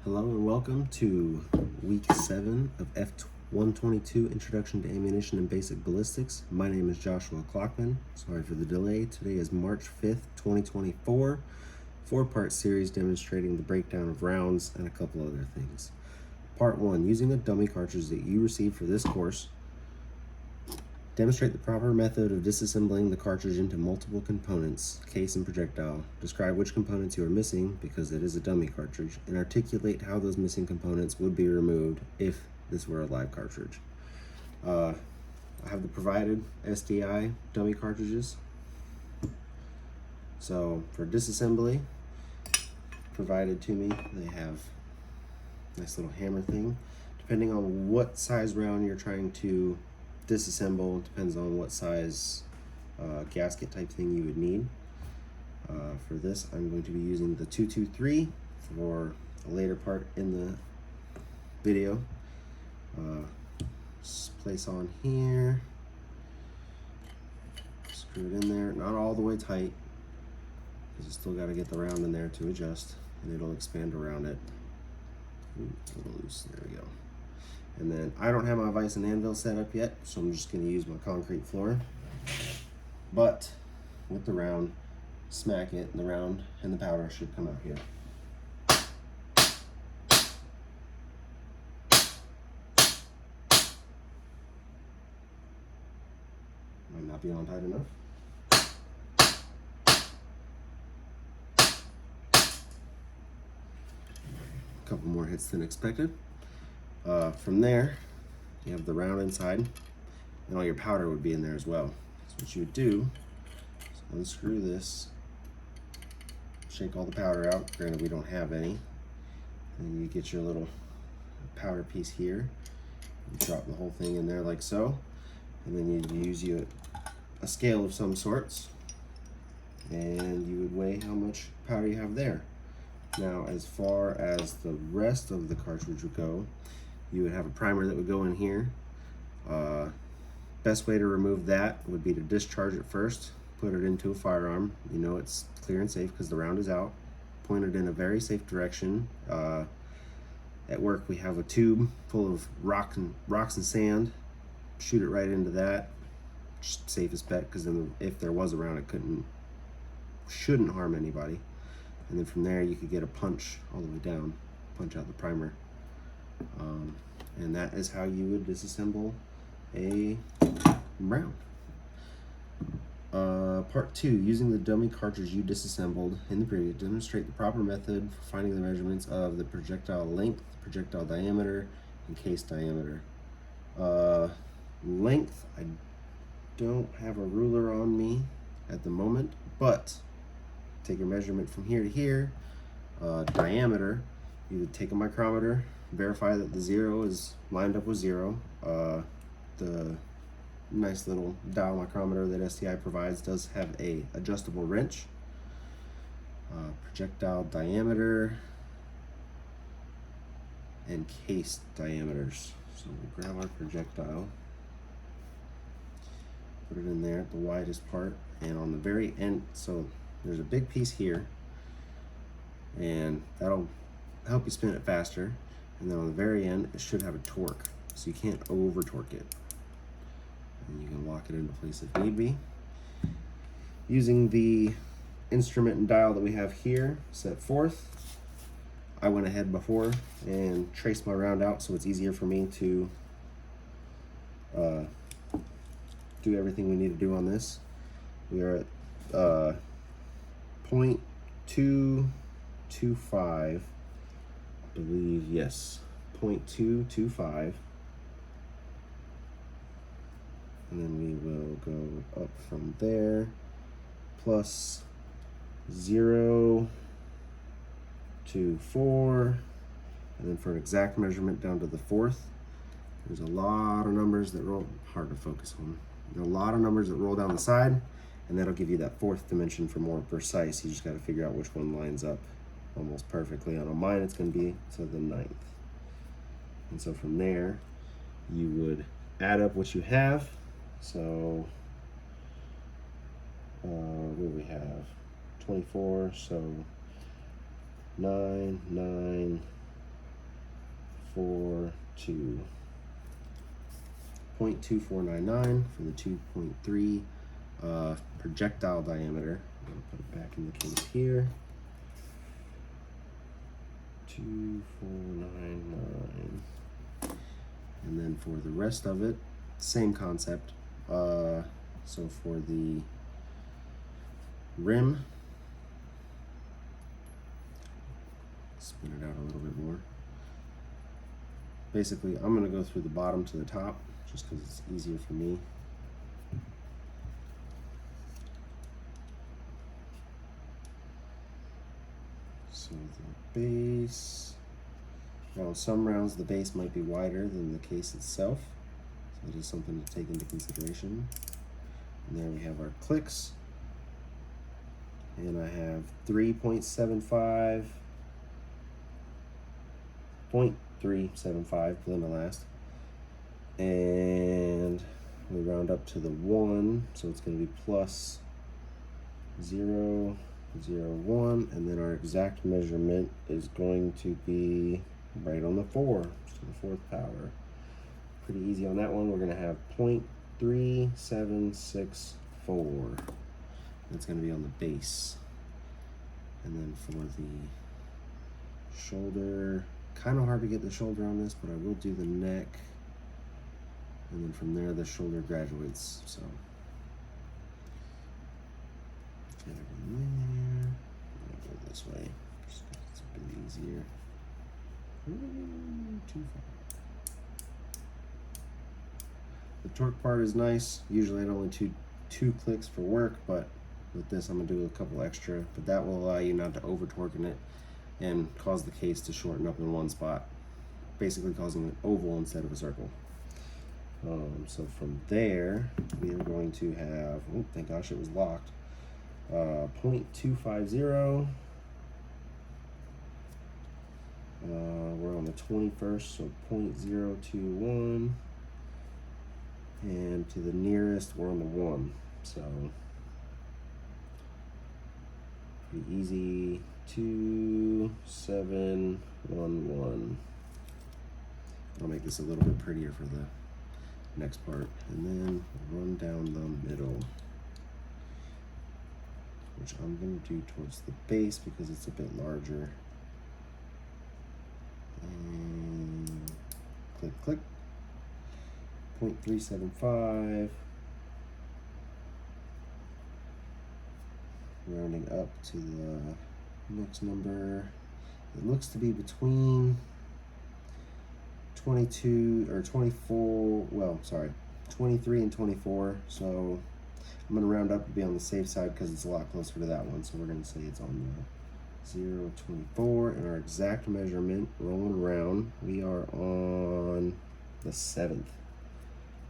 Hello and welcome to week 7 of F122 Introduction to Ammunition and Basic Ballistics. My name is Joshua Clockman. Sorry for the delay. Today is March 5th, 2024. 4-part series demonstrating the breakdown of rounds and a couple other things. Part 1, using a dummy cartridge that you received for this course. Demonstrate the proper method of disassembling the cartridge into multiple components, case and projectile. Describe which components you are missing, because it is a dummy cartridge, and articulate how those missing components would be removed if this were a live cartridge. I have the provided SDI dummy cartridges. So for disassembly, provided to me, they have a nice little hammer thing. Depending on what size round you're trying to disassemble, depends on what size gasket type thing you would need. For this, I'm going to be using the 223 for a later part in the video. Just place on here, screw it in there, not all the way tight, because you still got to get the round in there to adjust, and it'll expand around it. Ooh, a little loose, there we go. And then I don't have my vise and anvil set up yet, so I'm just going to use my concrete floor. But with the round, smack it, and the round and the powder should come out here. Might not be on tight enough. A couple more hits than expected. From there, you have the round inside, and all your powder would be in there as well. So what you would do is unscrew this, shake all the powder out. Granted, we don't have any. And you get your little powder piece here. You drop the whole thing in there like so, and then you use a scale of some sorts, and you would weigh how much powder you have there. Now, as far as the rest of the cartridge would go, you would have a primer that would go in here. Best way to remove that would be to discharge it first, put it into a firearm. You know it's clear and safe because the round is out. Point it in a very safe direction. At work we have a tube full of rocks and sand. Shoot it right into that. Just safest bet, because then if there was a round, it shouldn't harm anybody. And then from there you could get a punch all the way down, punch out the primer. And that is how you would disassemble a round. Part 2, using the dummy cartridge you disassembled in the previous, demonstrate the proper method for finding the measurements of the projectile length, projectile diameter, and case diameter. Length, I don't have a ruler on me at the moment, but take your measurement from here to here. Diameter, you would take a micrometer, verify that the 0 is lined up with 0. The nice little dial micrometer that STI provides does have a adjustable wrench. Projectile diameter and case diameters. So we'll grab our projectile, put it in there at the widest part, and on the very end, so there's a big piece here, and that'll help you spin it faster. And then on the very end, it should have a torque, so you can't over torque it. And you can lock it into place if need be. Using the instrument and dial that we have here set forth, I went ahead before and traced my round out so it's easier for me to do everything we need to do on this. We are at 0.225, I believe, yes, 0.225, and then we will go up from there, plus 0 to 4, and then for an exact measurement down to the 4th. There's a lot of numbers that roll, hard to focus on. There are a lot of numbers that roll down the side, and that'll give you that 4th dimension for more precise. You just got to figure out which one lines up almost perfectly. On mine, it's going to be to the 9th. And so from there, you would add up what you have. So what do we have? 24, so 9, 9, to 0.2499 for the 2.3 projectile diameter. I'm going to put it back in the case here. 2499. And then for the rest of it, same concept. So for the rim, spin it out a little bit more. Basically, I'm going to go through the bottom to the top just because it's easier for me. So the base, now on some rounds the base might be wider than the case itself, so it is something to take into consideration. And there we have our clicks, and I have 3.75, 0.375 plumb-elast, and we round up to the 1, so it's going to be plus 0, 0, 1, and then our exact measurement is going to be right on the 4, so the 4th power. Pretty easy on that one. We're going to have 0.3764. That's going to be on the base. And then for the shoulder, kind of hard to get the shoulder on this, but I will do the neck. And then from there, the shoulder graduates. So get it in there. I'm gonna go this way, just 'cause it's a bit easier. Too far. The torque part is nice. Usually, I'd only two clicks for work, but with this, I'm gonna do a couple extra. But that will allow you not to over torque in it and cause the case to shorten up in one spot, basically causing an oval instead of a circle. So from there, we are going to have, oh, thank gosh it was locked, 0.250. We're on the 21st, so 0.021. And to the nearest, we're on the 1. So pretty easy, 2711. I'll make this a little bit prettier for the next part, and then run down the middle, which I'm going to do towards the base because it's a bit larger. And click, click, 0.375, rounding up to the next number. It looks to be between 22 or 24, well, sorry, 23 and 24. So I'm going to round up to be on the safe side because it's a lot closer to that one. So we're going to say it's on the 0.24, and our exact measurement, rolling around, we are on the 7th.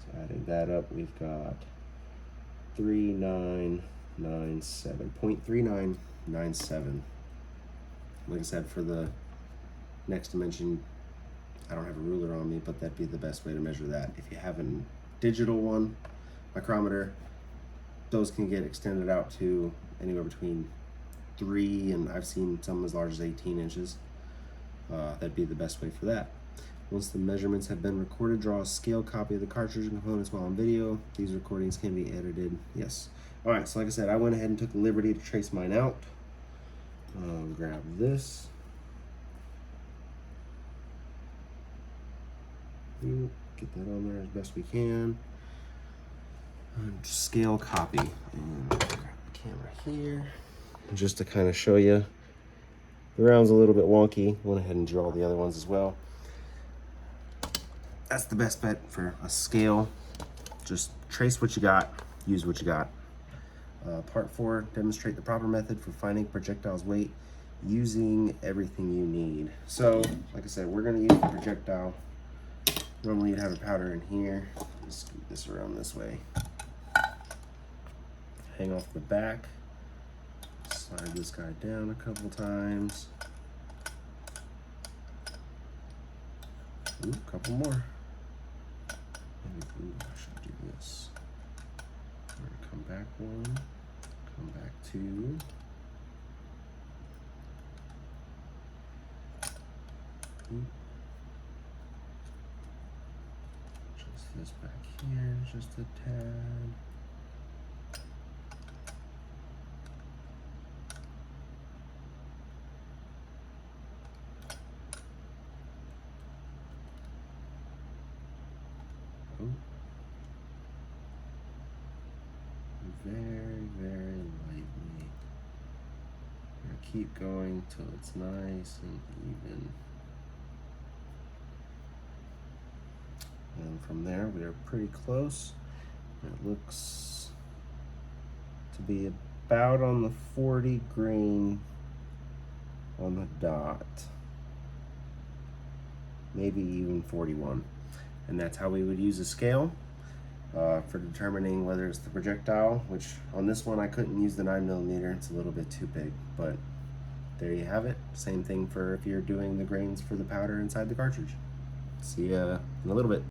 So adding that up, we've got 3997, 0.3997. Like I said, for the next dimension, I don't have a ruler on me, but that'd be the best way to measure that. If you have a digital one, micrometer, those can get extended out to anywhere between 3 and I've seen some as large as 18 inches. That'd be the best way for that. Once the measurements have been recorded, draw a scale copy of the cartridge and components while on video. These recordings can be edited. Yes. All right, so like I said, I went ahead and took the liberty to trace mine out. Grab this. Get that on there as best we can. Scale copy. And grab the camera here. Just to kind of show you, the round's a little bit wonky. Went ahead and drew all the other ones as well. That's the best bet for a scale. Just trace what you got, use what you got. Part 4, demonstrate the proper method for finding projectile's weight using everything you need. So, like I said, we're gonna use the projectile. Normally you'd have a powder in here. Just scoot this around this way. Hang off the back. Slide this guy down a couple times. Ooh, a couple more. Ooh, I should do this. We're gonna come back 1, come back 2. Ooh. this back here just a tad. Oh. Very, very lightly. Now keep going till it's nice and even. And from there, we are pretty close. It looks to be about on the 40 green on the dot. Maybe even 41. And that's how we would use a scale for determining whether it's the projectile, which on this one I couldn't use the 9mm, it's a little bit too big, but there you have it. Same thing for if you're doing the grains for the powder inside the cartridge. See ya in a little bit.